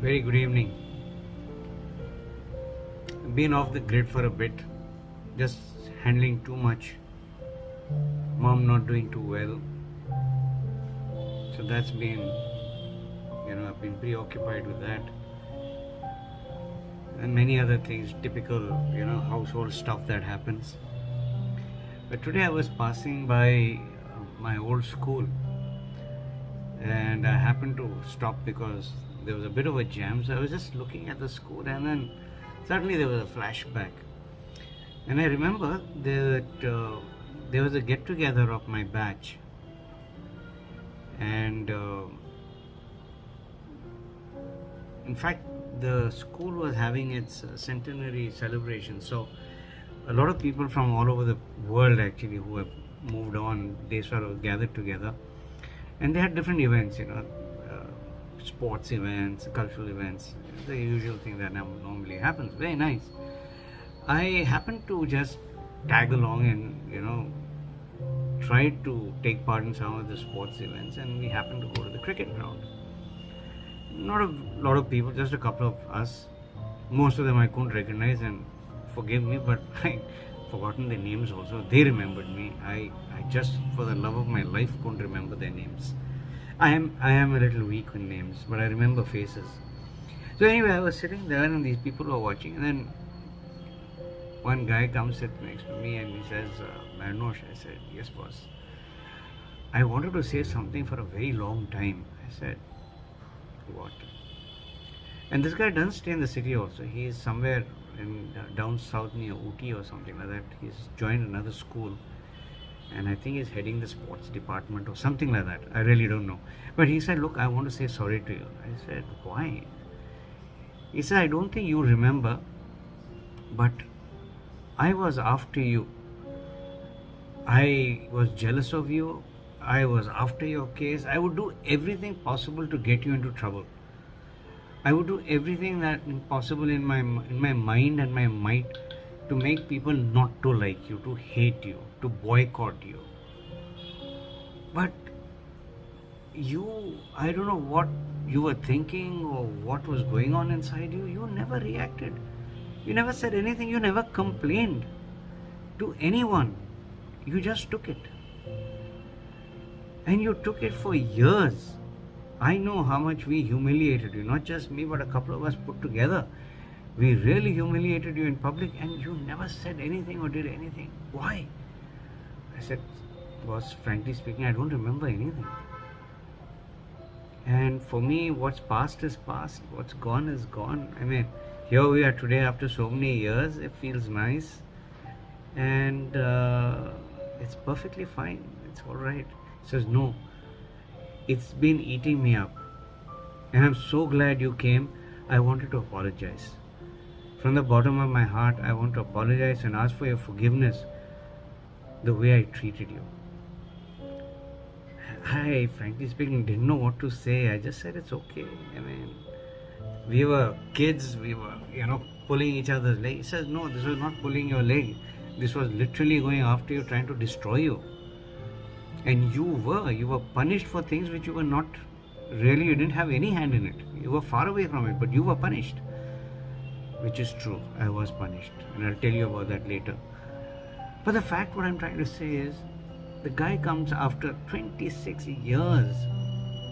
Very good evening. Been off the grid for a bit, just handling too much. Mom not doing too well, so that's been, I've been preoccupied with that and many other things, typical, household stuff that happens. But today I was passing by my old school and I happened to stop because there was a bit of a jam. So I was just looking at the school and then suddenly there was a flashback. And I remember that there was a get together of my batch. And in fact, the school was having its centenary celebration. So a lot of people from all over the world actually who have moved on, they sort of gathered together. And they had different events, sports events, cultural events, the usual thing that normally happens. Very nice. I happened to just tag along and, try to take part in some of the sports events, and we happened to go to the cricket ground. Not a lot of people, just a couple of us. Most of them I couldn't recognize, and forgive me, but I forgotten their names also. They remembered me. I just, for the love of my life, couldn't remember their names. I am a little weak with names, but I remember faces. So anyway, I was sitting there, and these people were watching, and then one guy comes sit next to me, and he says, "Marnosh," I said, "Yes, boss. I wanted to say something for a very long time." I said, "What?" And this guy doesn't stay in the city also. He is somewhere in down south near Ooty or something like that. He's joined another school, and I think he's heading the sports department or something like that. I really don't know. But he said, "Look, I want to say sorry to you." I said, "Why?" He said, "I don't think you remember, but I was after you. I was jealous of you. I was after your case. I would do everything possible to get you into trouble. I would do everything that possible in my mind and my might to make people not to like you, to hate you, to boycott you. But you, I don't know what you were thinking or what was going on inside you. You never reacted. You never said anything. You never complained to anyone. You just took it. And you took it for years. I know how much we humiliated you, not just me, but a couple of us put together. We really humiliated you in public, and you never said anything or did anything. Why?" I said, "Boss, frankly speaking, I don't remember anything. And for me, what's past is past. What's gone is gone. I mean, here we are today after so many years. It feels nice. And it's perfectly fine. It's all right." He says, "No, it's been eating me up. And I'm so glad you came. I wanted to apologize. From the bottom of my heart, I want to apologize and ask for your forgiveness the way I treated you." I, frankly speaking, didn't know what to say. I just said, "It's okay. I mean, we were kids. We were, pulling each other's leg." He says, "No, this was not pulling your leg. This was literally going after you, trying to destroy you. And you were punished for things which you were not really, you didn't have any hand in it. You were far away from it, but you were punished." Which is true. I was punished. And I'll tell you about that later. But the fact, what I'm trying to say is, the guy comes after 26 years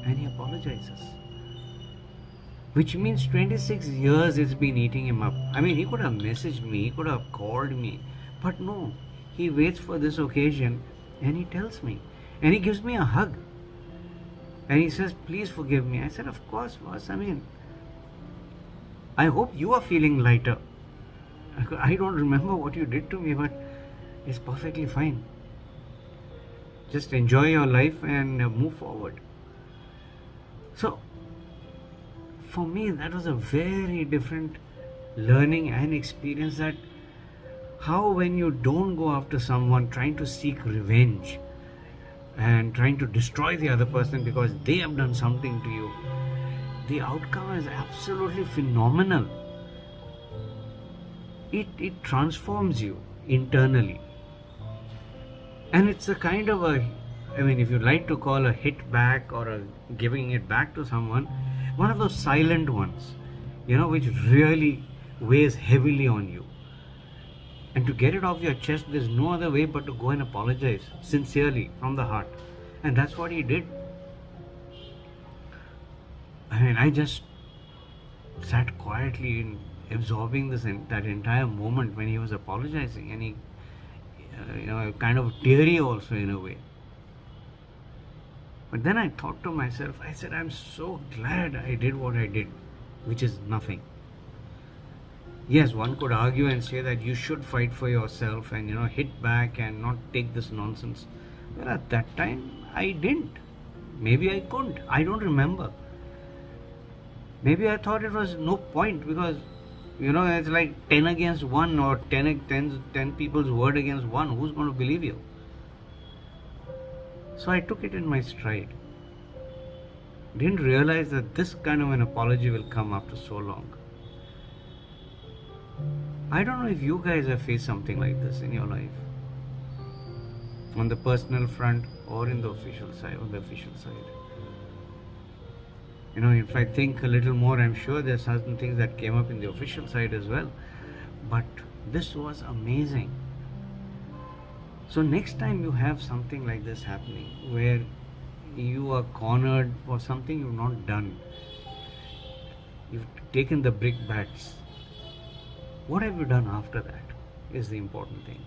and he apologizes. Which means 26 years it's been eating him up. I mean, he could have messaged me, he could have called me. But no, he waits for this occasion and he tells me. And he gives me a hug. And he says, "Please forgive me." I said, "Of course, boss. I mean, I hope you are feeling lighter. I don't remember what you did to me, but it's perfectly fine. Just enjoy your life and move forward." So, for me, that was a very different learning and experience, that how when you don't go after someone trying to seek revenge and trying to destroy the other person because they have done something to you, the outcome is absolutely phenomenal. It transforms you internally. And it's a kind of a, I mean, if you like to call a hit back or a giving it back to someone, one of those silent ones, which really weighs heavily on you. And to get it off your chest, there's no other way but to go and apologize sincerely from the heart. And that's what he did. I mean, I just sat quietly in absorbing that entire moment when he was apologizing, and he, kind of teary also in a way. But then I thought to myself, I said, I'm so glad I did what I did, which is nothing. Yes, one could argue and say that you should fight for yourself and, hit back and not take this nonsense. Well, at that time, I didn't. Maybe I couldn't. I don't remember. Maybe I thought it was no point because, it's like 10 against 1 or 10 people's word against 1. Who's going to believe you? So I took it in my stride. Didn't realize that this kind of an apology will come after so long. I don't know if you guys have faced something like this in your life, on the personal front or in the official side. If I think a little more, I'm sure there's certain things that came up in the official side as well. But this was amazing. So next time you have something like this happening, where you are cornered for something you've not done, you've taken the brick bats, what have you done after that is the important thing.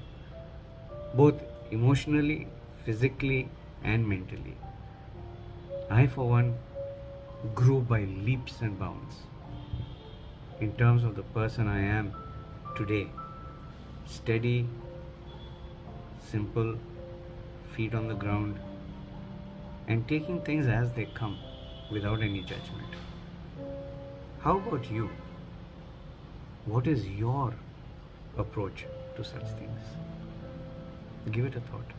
Both emotionally, physically and mentally. I, for one, grew by leaps and bounds in terms of the person I am today. Steady, simple, feet on the ground, and taking things as they come without any judgment. How about you? What is your approach to such things? Give it a thought.